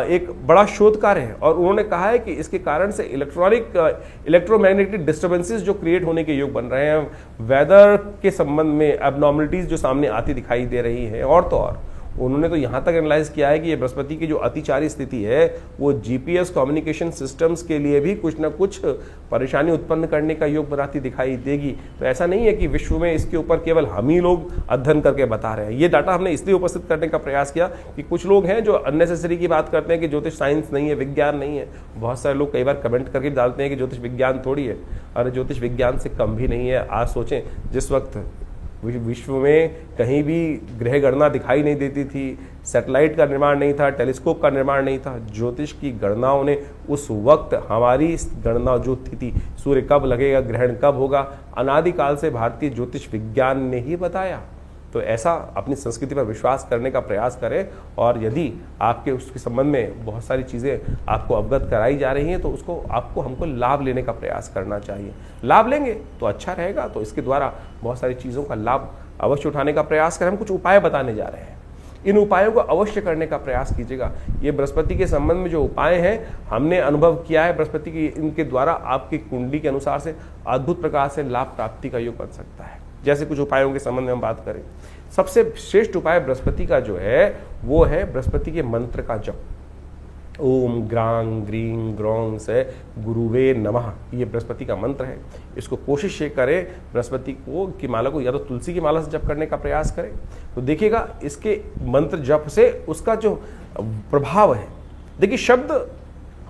एक बड़ा शोध कार्य है। और उन्होंने कहा है कि इसके कारण से इलेक्ट्रोमैग्नेटिक डिस्टर्बेंसेस जो क्रिएट होने के योग बन रहे हैं, वेदर के संबंध में एबनॉर्मलिटीज जो सामने आती दिखाई दे रही हैं, और तो और उन्होंने तो यहाँ तक एनालाइज किया है कि ये बृहस्पति की जो अतिचारी स्थिति है वो जीपीएस कम्युनिकेशन सिस्टम्स के लिए भी कुछ ना कुछ परेशानी उत्पन्न करने का योग बनाती दिखाई देगी। तो ऐसा नहीं है कि विश्व में इसके ऊपर केवल हम ही लोग अध्ययन करके बता रहे हैं। ये डाटा हमने इसलिए उपस्थित करने का प्रयास किया कि कुछ लोग हैं जो अननेसेसरी की बात करते हैं कि ज्योतिष साइंस नहीं है, विज्ञान नहीं है। बहुत सारे लोग कई बार कमेंट करके डालते हैं कि ज्योतिष विज्ञान थोड़ी है। अरे ज्योतिष विज्ञान से कम भी नहीं है। आज सोचें, जिस वक्त विश्व में कहीं भी ग्रह गणना दिखाई नहीं देती थी, सैटेलाइट का निर्माण नहीं था, टेलीस्कोप का निर्माण नहीं था, ज्योतिष की गणनाओं ने उस वक्त हमारी गणना जो थी सूर्य कब लगेगा, ग्रहण कब होगा, अनादिकाल से भारतीय ज्योतिष विज्ञान ने ही बताया। तो ऐसा अपनी संस्कृति पर विश्वास करने का प्रयास करें, और यदि आपके उसके संबंध में बहुत सारी चीज़ें आपको अवगत कराई जा रही हैं तो उसको हमको लाभ लेने का प्रयास करना चाहिए। लाभ लेंगे तो अच्छा रहेगा। तो इसके द्वारा बहुत सारी चीज़ों का लाभ अवश्य उठाने का प्रयास करें। हम कुछ उपाय बताने जा रहे हैं, इन उपायों को अवश्य करने का प्रयास कीजिएगा। ये बृहस्पति के संबंध में जो उपाय हैं हमने अनुभव किया है बृहस्पति की, इनके द्वारा आपकी कुंडली के अनुसार से अद्भुत प्रकार से लाभ प्राप्ति का योग बन सकता है। जैसे कुछ उपायों के संबंध में हम बात करें, सबसे श्रेष्ठ उपाय बृहस्पति का जो है वो है बृहस्पति के मंत्र का जप। ओम ग्रांग ग्रीं ग्रौं से गुरुवे नमः, ये बृहस्पति का मंत्र है। इसको कोशिश ये करें बृहस्पति की माला को या तो तुलसी की माला से जप करने का प्रयास करें, तो देखिएगा इसके मंत्र जप से उसका जो प्रभाव है। देखिए, शब्द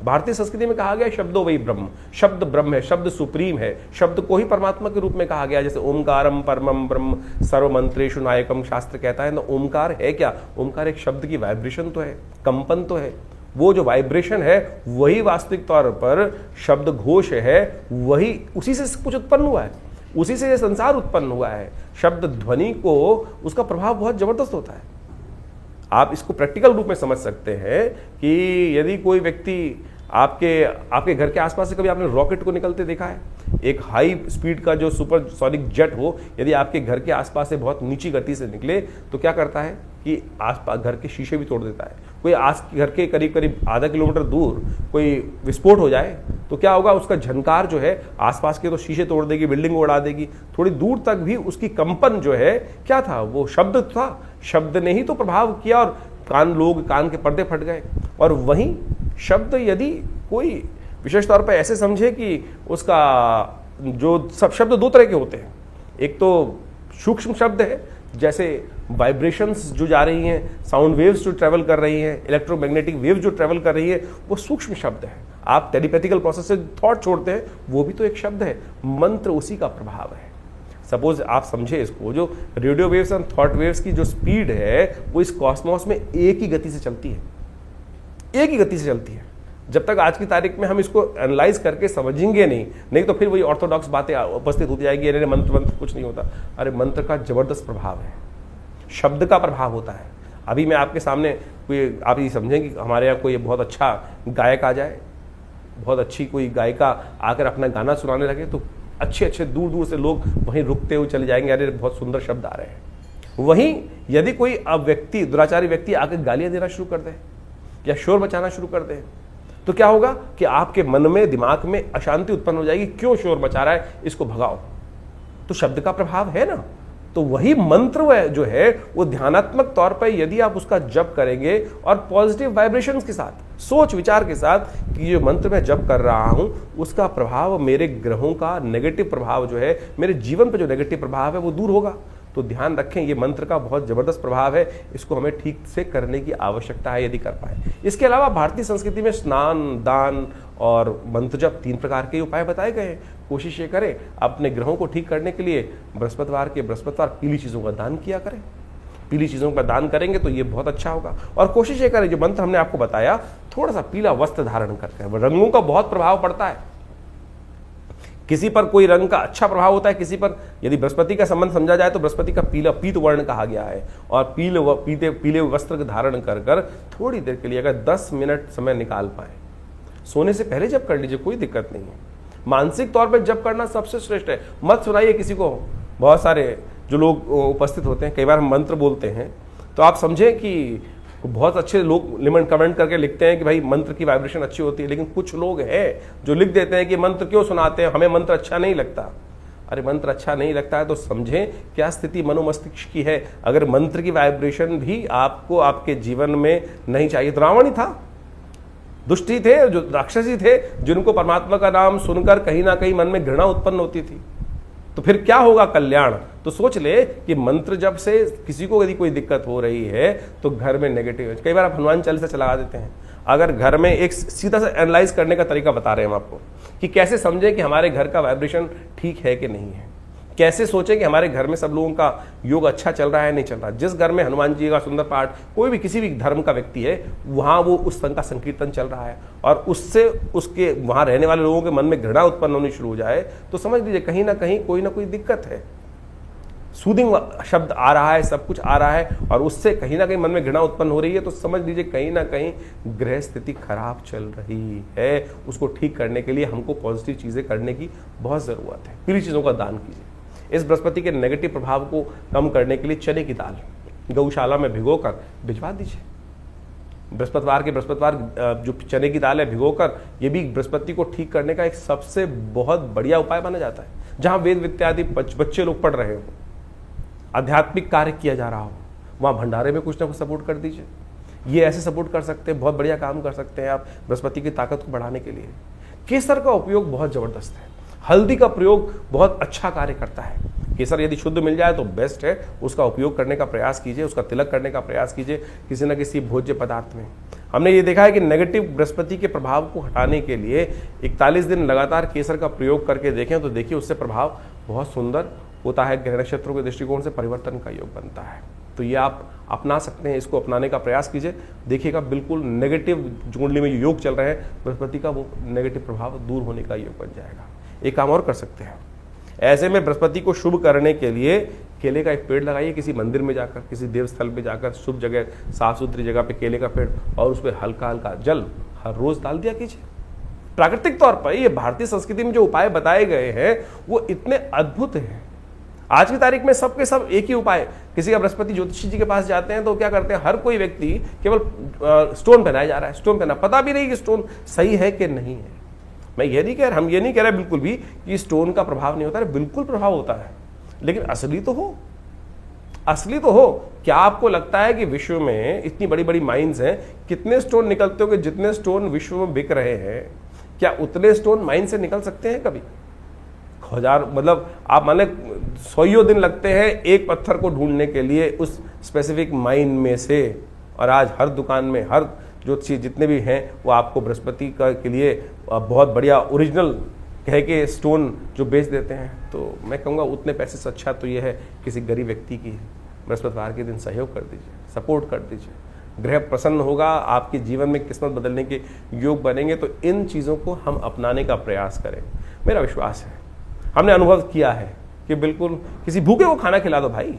भारतीय संस्कृति में कहा गया है शब्दो वही ब्रह्म, शब्द ब्रह्म है, शब्द सुप्रीम है, शब्द को ही परमात्मा के रूप में कहा गया। जैसे ओमकारम परमम ब्रह्म सर्वमंत्रेषु नायकम शास्त्र कहता है ना। ओमकार है क्या? ओमकार एक शब्द की वाइब्रेशन तो है, कंपन तो है। वो जो वाइब्रेशन है वही वास्तविक तौर पर शब्द घोष है, वही उसी से कुछ उत्पन्न हुआ है, उसी से ये संसार उत्पन्न हुआ है। शब्द ध्वनि को उसका प्रभाव बहुत जबरदस्त होता है। आप इसको प्रैक्टिकल रूप में समझ सकते हैं कि यदि कोई व्यक्ति आपके घर के आसपास से कभी आपने रॉकेट को निकलते देखा है? एक हाई स्पीड का जो सुपरसोनिक जेट हो, यदि आपके घर के आसपास से बहुत नीची गति से निकले तो क्या करता है कि आसपास घर के शीशे भी तोड़ देता है। कोई घर के करीब करीब आधा किलोमीटर दूर कोई विस्फोट हो जाए तो क्या होगा? उसका झनकार जो है आसपास के तो शीशे तोड़ देगी, बिल्डिंग उड़ा देगी। थोड़ी दूर तक भी उसकी कंपन जो है क्या था? वो शब्द था। शब्द ने ही तो प्रभाव किया और कान के पर्दे फट गए। और वहीं शब्द यदि कोई विशेष तौर पर ऐसे समझे कि उसका जो सब शब्द दो तरह के होते हैं, एक तो सूक्ष्म शब्द है, जैसे वाइब्रेशंस जो जा रही हैं, साउंड वेव्स जो ट्रेवल कर रही हैं, इलेक्ट्रोमैग्नेटिक वेव जो ट्रेवल कर रही है, वो सूक्ष्म शब्द है। आप टेलीपैथिकल प्रोसेस से थॉट छोड़ते हैं, वो भी तो एक शब्द है। मंत्र उसी का प्रभाव है। सपोज आप समझे इसको, जो radio waves and thought waves की जो स्पीड है वो इस कॉस्मोस में एक ही गति से चलती है, एक ही गति से चलती है। जब तक आज की तारीख में हम इसको एनालाइज करके समझेंगे नहीं तो फिर वही ऑर्थोडॉक्स बातें उपस्थित होती जाएगी, अरे मंत्र कुछ नहीं होता। अरे मंत्र का जबरदस्त प्रभाव है, शब्द का प्रभाव होता है। अभी मैं आपके सामने कोई, आप ये समझें कि हमारे यहाँ कोई बहुत अच्छा गायक आ जाए, बहुत अच्छी कोई गायिका आकर अपना गाना सुनाने लगे तो अच्छे दूर दूर से लोग वहीं रुकते हुए चले जाएंगे, अरे बहुत सुंदर शब्द आ रहे हैं। वहीं यदि कोई व्यक्ति, दुराचारी व्यक्ति आकर गालियां देना शुरू कर दे या शोर मचाना शुरू कर दे तो क्या होगा कि आपके मन में, दिमाग में अशांति उत्पन्न हो जाएगी। क्यों शोर मचा रहा है, इसको भगाओ। तो शब्द का प्रभाव है ना। तो वही मंत्र जो है वो ध्यानात्मक तौर पर यदि आप उसका जप करेंगे और पॉजिटिव वाइब्रेशंस के साथ, सोच विचार के साथ कि ये मंत्र मैं जप कर रहा हूं, उसका प्रभाव, मेरे ग्रहों का नेगेटिव प्रभाव जो है, मेरे जीवन पर जो नेगेटिव प्रभाव है वो दूर होगा। तो ध्यान रखें, ये मंत्र का बहुत जबरदस्त प्रभाव है, इसको हमें ठीक से करने की आवश्यकता है यदि कर पाए। इसके अलावा भारतीय संस्कृति में स्नान, दान और मंत्र जप 3 प्रकार के उपाय बताए गए हैं। कोशिश ये करें अपने ग्रहों को ठीक करने के लिए बृहस्पतिवार पीली चीज़ों का दान किया करें। पीली चीज़ों का दान करेंगे तो ये बहुत अच्छा होगा। और कोशिश ये करें, जो मंत्र हमने आपको बताया, थोड़ा सा पीला वस्त्र धारण करके, रंगों का बहुत प्रभाव पड़ता है। किसी पर कोई रंग का अच्छा प्रभाव होता है, किसी पर, यदि बृहस्पति का संबंध समझा जाए तो बृहस्पति का पीला पीत वर्ण कहा गया है। और पीले वस्त्र धारण कर कर थोड़ी देर के लिए अगर 10 मिनट समय निकाल पाए, सोने से पहले जप कर लीजिए, कोई दिक्कत नहीं है। मानसिक तौर पर जप करना सबसे श्रेष्ठ है। मत सुनाइए किसी को। बहुत सारे जो लोग उपस्थित होते हैं, कई बार हम मंत्र बोलते हैं तो आप समझें कि बहुत अच्छे लोग लिमन कमेंट करके लिखते हैं कि भाई मंत्र की वाइब्रेशन अच्छी होती है, लेकिन कुछ लोग हैं जो लिख देते हैं कि मंत्र क्यों सुनाते हैं, हमें मंत्र अच्छा नहीं लगता। अरे मंत्र अच्छा नहीं लगता है तो समझें क्या स्थिति मनोमस्तिष्क की है। अगर मंत्र की वाइब्रेशन भी आपको आपके जीवन में नहीं चाहिए, तो रावण ही था, दुष्टी थे, जो राक्षसी थे, जिनको परमात्मा का नाम सुनकर कहीं ना कहीं मन में घृणा उत्पन्न होती थी, तो फिर क्या होगा कल्याण। तो सोच ले कि मंत्र जब से किसी को यदि कोई दिक्कत हो रही है तो घर में नेगेटिव है। कई बार आप हनुमान चालीसा चला देते हैं। अगर घर में एक सीधा सा एनालाइज करने का तरीका बता रहे हैं हम आपको कि कैसे समझें कि हमारे घर का वाइब्रेशन ठीक है कि नहीं है, कैसे सोचें कि हमारे घर में सब लोगों का योग अच्छा चल रहा है नहीं चल रहा। जिस घर में हनुमान जी का सुंदर पाठ, कोई भी किसी भी धर्म का व्यक्ति है, वहां वो उस संघ का संकीर्तन चल रहा है और उससे उसके वहां रहने वाले लोगों के मन में घृणा उत्पन्न होनी शुरू हो जाए, तो समझ लीजिए कहीं ना कोई दिक्कत है। सूदिंग शब्द आ रहा है, सब कुछ आ रहा है और उससे कहीं ना कहीं मन में घृणा उत्पन्न हो रही है, तो समझ लीजिए कहीं ना कहीं ग्रह स्थिति खराब चल रही है। उसको ठीक करने के लिए हमको पॉजिटिव चीजें करने की बहुत जरूरत है। पीली चीजों का दान कीजिए। इस बृहस्पति के नेगेटिव प्रभाव को कम करने के लिए चने की दाल गौशाला में भिगोकर भिजवा दीजिए। बृहस्पतिवार जो चने की दाल है भिगोकर, ये भी बृहस्पति को ठीक करने का एक सबसे बहुत बढ़िया उपाय माना जाता है। जहां वेद इत्यादि बच्चे लोग पढ़ रहे हो, आध्यात्मिक कार्य किया जा रहा हो, वहां भंडारे में कुछ ना कुछ सपोर्ट कर दीजिए। ये ऐसे सपोर्ट कर सकते हैं, बहुत बढ़िया काम कर सकते हैं आप बृहस्पति की ताकत को बढ़ाने के लिए। केसर का उपयोग बहुत जबरदस्त है। हल्दी का प्रयोग बहुत अच्छा कार्य करता है। केसर यदि शुद्ध मिल जाए तो बेस्ट है, उसका उपयोग करने का प्रयास कीजिए, उसका तिलक करने का प्रयास कीजिए किसी न किसी भोज्य पदार्थ में। हमने ये देखा है कि नेगेटिव बृहस्पति के प्रभाव को हटाने के लिए 41 दिन लगातार केसर का प्रयोग करके देखें तो देखिए उससे प्रभाव बहुत सुंदर होता है। ग्रह नक्षत्रों के दृष्टिकोण से परिवर्तन का योग बनता है। तो ये आप अपना सकते हैं, इसको अपनाने का प्रयास कीजिए, देखिएगा बिल्कुल नेगेटिव कुंडली में योग चल रहे हैं बृहस्पति का, वो नेगेटिव प्रभाव दूर होने का योग बन जाएगा। एक काम और कर सकते हैं, ऐसे में बृहस्पति को शुभ करने के लिए केले का एक पेड़ लगाइए, किसी मंदिर में जाकर, किसी देव स्थल में जाकर, शुभ जगह, साफ सुथरी जगह पे केले का पेड़, और उस पर हल्का हल्का जल हर रोज डाल दिया कीजिए। प्राकृतिक तौर पर ये भारतीय संस्कृति में जो उपाय बताए गए हैं वो इतने अद्भुत हैं। आज की तारीख में सबके सब एक ही उपाय। किसी का बृहस्पति ज्योतिषी जी के पास जाते हैं तो क्या करते हैं, हर कोई व्यक्ति केवल स्टोन पहनाया जा रहा है, स्टोन पहना, पता भी नहीं कि स्टोन सही है कि नहीं है। मैं ये नहीं कह रहा, हम ये नहीं कह रहे बिल्कुल भी कि स्टोन का प्रभाव नहीं होता है, बिल्कुल प्रभाव होता है, लेकिन असली तो हो, असली तो हो। क्या आपको लगता है कि विश्व में इतनी बड़ी बड़ी माइंस हैं, कितने स्टोन निकलते हो कि जितने स्टोन विश्व में बिक रहे हैं, क्या उतने स्टोन माइन से निकल सकते हैं कभी? हजार, मतलब आप मान लें 100 दिन लगते हैं एक पत्थर को ढूंढने के लिए उस स्पेसिफिक माइन में से, और आज हर दुकान में हर जो चीज जितने भी हैं वो आपको बृहस्पति का के लिए बहुत बढ़िया ओरिजिनल कह के स्टोन जो बेच देते हैं। तो मैं कहूँगा उतने पैसे से अच्छा तो ये है किसी गरीब व्यक्ति की बृहस्पतिवार के दिन सहयोग कर दीजिए, सपोर्ट कर दीजिए, ग्रह प्रसन्न होगा, आपके जीवन में किस्मत बदलने के योग बनेंगे। तो इन चीज़ों को हम अपनाने का प्रयास करें। मेरा विश्वास है, हमने अनुभव किया है कि बिल्कुल किसी भूखे को खाना खिला दो भाई,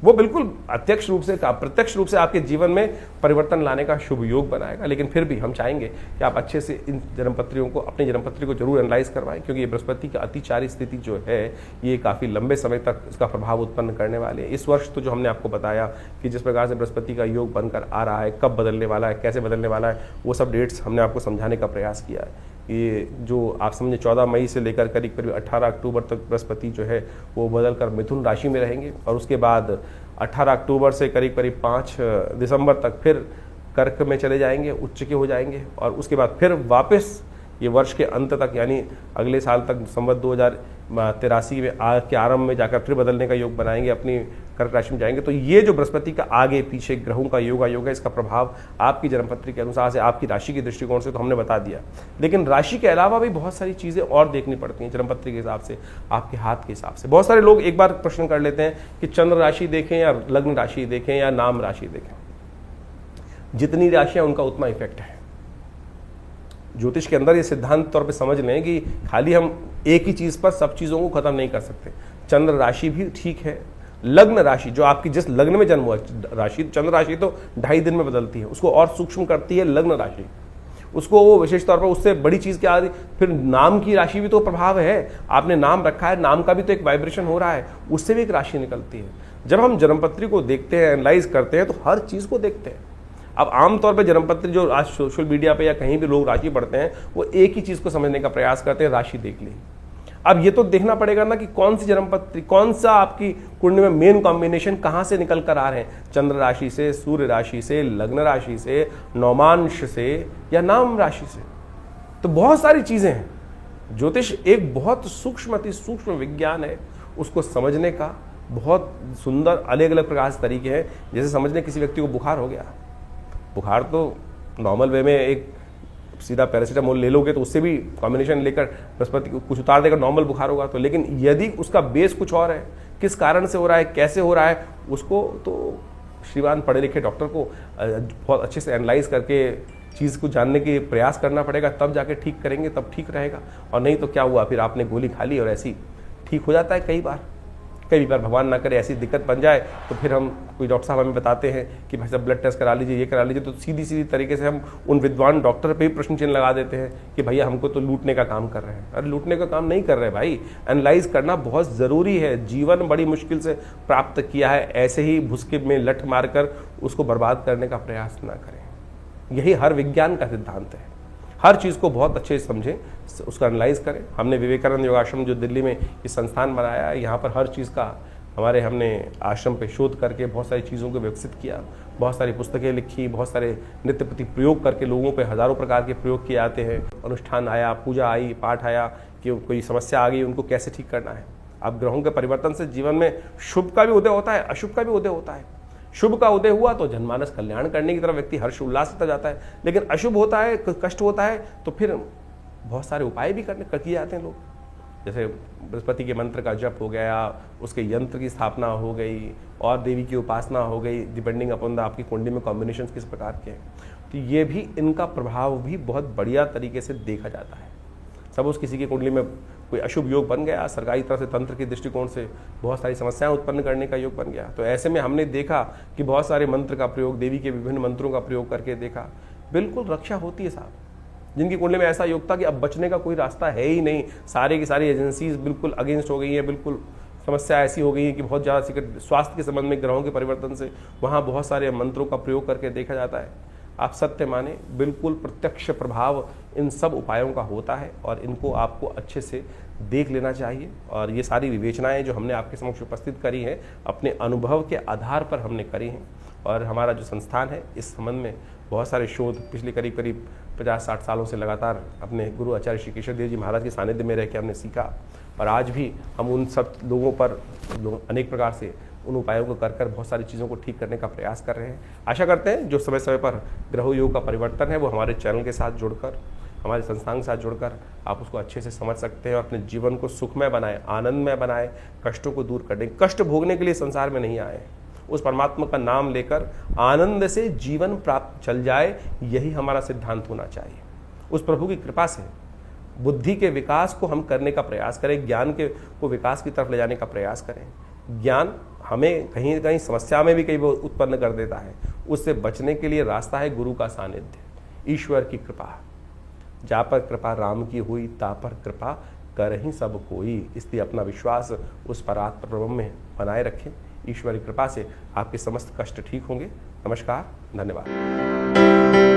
वो बिल्कुल अप्रत्यक्ष रूप से आपके जीवन में परिवर्तन लाने का शुभ योग बनाएगा। लेकिन फिर भी हम चाहेंगे कि आप अच्छे से इन जन्मपत्रियों को, अपनी जन्मपत्री को जरूर एनालाइज करवाएं, क्योंकि ये बृहस्पति की अतिचारी स्थिति जो है ये काफ़ी लंबे समय तक इसका प्रभाव उत्पन्न करने वाले है। इस वर्ष तो जो हमने आपको बताया कि जिस प्रकार से बृहस्पति का योग बनकर आ रहा है, कब बदलने वाला है, कैसे बदलने वाला है, वो सब डेट्स हमने आपको समझाने का प्रयास किया है। ये जो आप समझे 14 मई से लेकर करीब 18 अक्टूबर तक बृहस्पति जो है वो बदल कर मिथुन राशि में रहेंगे, और उसके बाद 18 अक्टूबर से करीब 5 दिसंबर तक फिर कर्क में चले जाएंगे, उच्च के हो जाएंगे, और उसके बाद फिर वापस ये वर्ष के अंत तक यानी अगले साल तक संवत 2083 में के आरंभ में जाकर फिर बदलने का योग बनाएंगे, अपनी कर्क राशि में जाएंगे। तो ये जो बृहस्पति का आगे पीछे ग्रहों का योग है, इसका प्रभाव आपकी जन्मपत्री के अनुसार से, आपकी राशि के दृष्टिकोण से तो हमने बता दिया, लेकिन राशि के अलावा भी बहुत सारी चीज़ें और देखनी पड़ती हैं जन्मपत्री के हिसाब से, आपके हाथ के हिसाब से। बहुत सारे लोग एक बार प्रश्न कर लेते हैं कि चंद्र राशि देखें या लग्न राशि देखें या नाम राशि देखें। जितनी राशियाँ उनका उतना इफेक्ट है। ज्योतिष के अंदर ये सिद्धांत तौर पे समझ लें कि खाली हम एक ही चीज पर सब चीजों को खत्म नहीं कर सकते। चंद्र राशि भी ठीक है, लग्न राशि जो आपकी जिस लग्न में जन्म हुआ राशि, चंद्र राशि तो 2.5 दिन में बदलती है, उसको और सूक्ष्म करती है लग्न राशि। उसको वो विशेष तौर पर उससे बड़ी चीज क्या आ रही, फिर नाम की राशि भी तो प्रभाव है। आपने नाम रखा है, नाम का भी तो एक वाइब्रेशन हो रहा है, उससे भी एक राशि निकलती है। जब हम जन्मपत्री को देखते हैं, एनालाइज करते हैं, तो हर चीज को देखते हैं। अब आमतौर पर जन्मपत्री जो आज सोशल मीडिया पे या कहीं भी लोग राशि पढ़ते हैं, वो एक ही चीज को समझने का प्रयास करते हैं, राशि देख ली। अब ये तो देखना पड़ेगा ना कि कौन सी जन्मपत्री, कौन सा आपकी कुंडली में मेन कॉम्बिनेशन कहां से निकल कर आ रहे हैं, चंद्र राशि से, सूर्य राशि से, लग्न राशि से, नौमांश से या नाम राशि से। तो बहुत सारी चीजें हैं। ज्योतिष एक बहुत सूक्ष्म, अति सूक्ष्म विज्ञान है। उसको समझने का बहुत सुंदर अलग अलग प्रकार से तरीके हैं। जैसे समझने, किसी व्यक्ति को बुखार हो गया, बुखार तो नॉर्मल वे में एक सीधा पैरासीटामोल ले लोगे तो उससे भी कॉम्बिनेशन लेकर बृहस्पति कुछ उतार देकर नॉर्मल बुखार होगा। तो लेकिन यदि उसका बेस कुछ और है, किस कारण से हो रहा है, कैसे हो रहा है, उसको तो श्रीमान पढ़े लिखे डॉक्टर को बहुत अच्छे से एनालाइज करके चीज़ को जानने के प्रयास करना पड़ेगा, तब जाके ठीक करेंगे, तब ठीक रहेगा। और नहीं तो क्या हुआ, फिर आपने गोली खा ली और ऐसी ठीक हो जाता है। कई बार भगवान ना करे ऐसी दिक्कत बन जाए तो फिर हम, कोई डॉक्टर साहब हमें बताते हैं कि भाई साहब ब्लड टेस्ट करा लीजिए, ये करा लीजिए, तो सीधी तरीके से हम उन विद्वान डॉक्टर पे भी प्रश्न चिन्ह लगा देते हैं कि भैया हमको तो लूटने का काम कर रहे हैं। अरे लूटने का काम नहीं कर रहे भाई, एनालाइज करना बहुत ज़रूरी है। जीवन बड़ी मुश्किल से प्राप्त किया है, ऐसे ही भुसके में लठ मारकर उसको बर्बाद करने का प्रयास ना करें। यही हर विज्ञान का सिद्धांत है। हर चीज़ को बहुत अच्छे से समझें, उसका एनालाइज करें। हमने विवेकानंद योगाश्रम जो दिल्ली में ये संस्थान बनाया है, यहाँ पर हर चीज़ का हमने आश्रम पे शोध करके बहुत सारी चीज़ों को विकसित किया, बहुत सारी पुस्तकें लिखी, बहुत सारे नित्य प्रति प्रयोग करके लोगों पे हज़ारों प्रकार के प्रयोग किए जाते हैं। अनुष्ठान आया, पूजा आई, पाठ आया कि कोई समस्या आ गई, उनको कैसे ठीक करना है। अब ग्रहों के परिवर्तन से जीवन में शुभ का भी उदय होता है, अशुभ का भी उदय होता है। शुभ का उदय हुआ तो जनमानस कल्याण करने की तरफ व्यक्ति हर्ष उल्लास से जाता है, लेकिन अशुभ होता है, कष्ट होता है, तो फिर बहुत सारे उपाय भी किए जाते हैं लोग। जैसे बृहस्पति के मंत्र का जप हो गया, उसके यंत्र की स्थापना हो गई और देवी की उपासना हो गई, डिपेंडिंग अपॉन द आपकी कुंडली में कॉम्बिनेशन किस प्रकार के हैं। तो ये भी, इनका प्रभाव भी बहुत बढ़िया तरीके से देखा जाता है। सपोज किसी की कुंडली में कोई अशुभ योग बन गया, सरकारी तरफ से तंत्र के दृष्टिकोण से बहुत सारी समस्याएं उत्पन्न करने का योग बन गया, तो ऐसे में हमने देखा कि बहुत सारे मंत्र का प्रयोग, देवी के विभिन्न मंत्रों का प्रयोग करके देखा, बिल्कुल रक्षा होती है साहब। जिनकी कुंडली में ऐसा योग था कि अब बचने का कोई रास्ता है ही नहीं, सारे की सारी एजेंसीज बिल्कुल अगेंस्ट हो गई हैं, बिल्कुल समस्या ऐसी हो गई है कि बहुत ज़्यादा स्वास्थ्य के संबंध में ग्रहों के परिवर्तन से वहाँ बहुत सारे मंत्रों का प्रयोग करके देखा जाता है। आप सत्य माने, बिल्कुल प्रत्यक्ष प्रभाव इन सब उपायों का होता है और इनको आपको अच्छे से देख लेना चाहिए। और ये सारी विवेचनाएं जो हमने आपके समक्ष उपस्थित करी हैं, अपने अनुभव के आधार पर हमने करी हैं। और हमारा जो संस्थान है, इस संबंध में बहुत सारे शोध पिछले करीब 50-60 सालों से लगातार अपने गुरु आचार्य श्री केशव देव जी महाराज के सानिध्य में रह के हमने सीखा। और आज भी हम उन सब लोगों पर अनेक प्रकार से उन उपायों को कर बहुत सारी चीज़ों को ठीक करने का प्रयास कर रहे हैं। आशा करते हैं जो समय समय पर ग्रह योग का परिवर्तन है वो हमारे चैनल के साथ जुड़कर, हमारे संस्थान के साथ जुड़कर आप उसको अच्छे से समझ सकते हैं और अपने जीवन को सुखमय बनाएं, आनंदमय बनाएं, कष्टों को दूर कर दें। कष्ट भोगने के लिए संसार में नहीं आए, उस परमात्मा का नाम लेकर आनंद से जीवन प्राप्त चल जाए, यही हमारा सिद्धांत होना चाहिए। उस प्रभु की कृपा से बुद्धि के विकास को हम करने का प्रयास करें, ज्ञान के को विकास की तरफ ले जाने का प्रयास करें। ज्ञान हमें कहीं न कहीं समस्या में भी कई बार उत्पन्न कर देता है, उससे बचने के लिए रास्ता है गुरु का सानिध्य, ईश्वर की कृपा। जा पर कृपा राम की हुई, ता पर कृपा कर ही सब कोई। इसलिए अपना विश्वास उस परात्पर ब्रह्म में बनाए रखें। ईश्वर की कृपा से आपके समस्त कष्ट ठीक होंगे। नमस्कार, धन्यवाद।